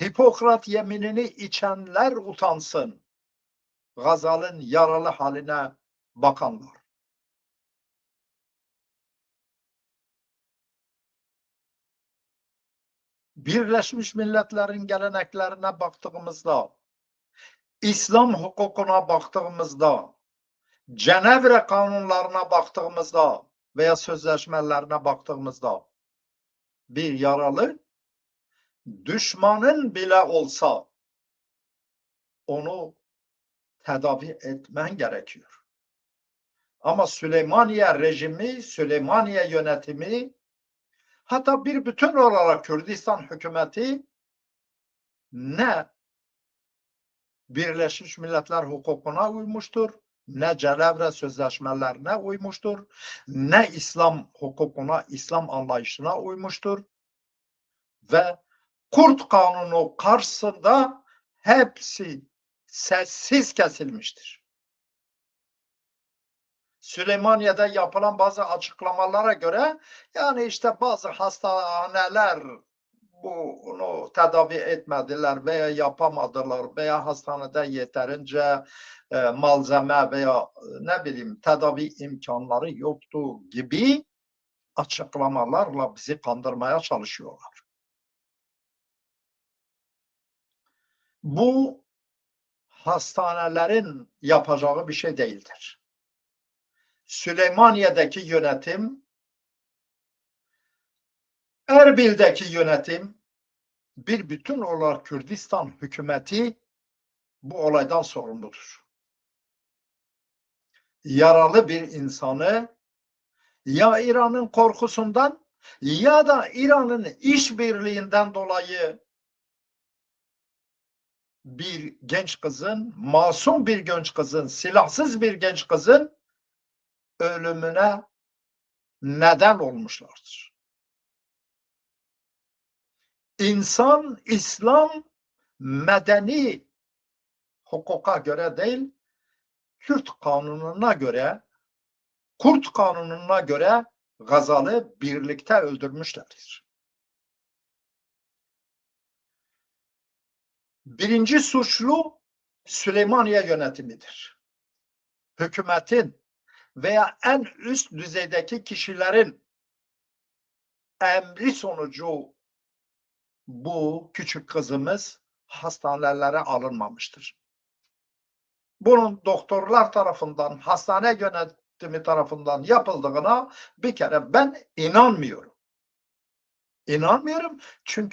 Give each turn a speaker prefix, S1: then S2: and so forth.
S1: Hipokrat yeminini içenler utansın. Gazal'ın yaralı haline bakanlar. Birleşmiş Milletler'in geleneklerine baktığımızda, İslam hukukuna baktığımızda, Cenevre kanunlarına baktığımızda veya sözleşmelerine baktığımızda bir yaralı düşmanın bile olsa onu tedavi etmen gerekiyor. Ama Süleymaniye rejimi, Süleymaniye yönetimi, hatta bir bütün olarak Kürdistan hükümeti ne Birleşmiş Milletler hukukuna uymuştur, ne Cenevre sözleşmelerine uymuştur, ne İslam hukukuna, İslam anlayışına uymuştur ve Kurt Kanunu karşısında hepsi sessiz kesilmiştir. Süleymaniye'de yapılan bazı açıklamalara göre yani işte bazı hastaneler bunu tedavi etmediler veya yapamadılar veya hastanede yeterince malzeme veya ne bileyim tedavi imkanları yoktu gibi açıklamalarla bizi kandırmaya çalışıyorlar. Bu hastanelerin yapacağı bir şey değildir. Süleymaniye'deki yönetim, Erbil'deki yönetim, bir bütün olarak Kürdistan hükümeti bu olaydan sorumludur. Yaralı bir insanı ya İran'ın korkusundan ya da İran'ın işbirliğinden dolayı bir genç kızın, masum bir genç kızın, silahsız bir genç kızın ölümüne neden olmuşlardır. İnsan, İslam, medeni hukuka göre değil, Kürt kanununa göre, Kurt kanununa göre Gazal'ı birlikte öldürmüşlerdir. Birinci suçlu Süleymaniye yönetimidir. Hükümetin veya en üst düzeydeki kişilerin emri sonucu bu küçük kızımız hastanelere alınmamıştır. Bunun doktorlar tarafından, hastane yönetimi tarafından yapıldığına bir kere ben inanmıyorum. İnanmıyorum çünkü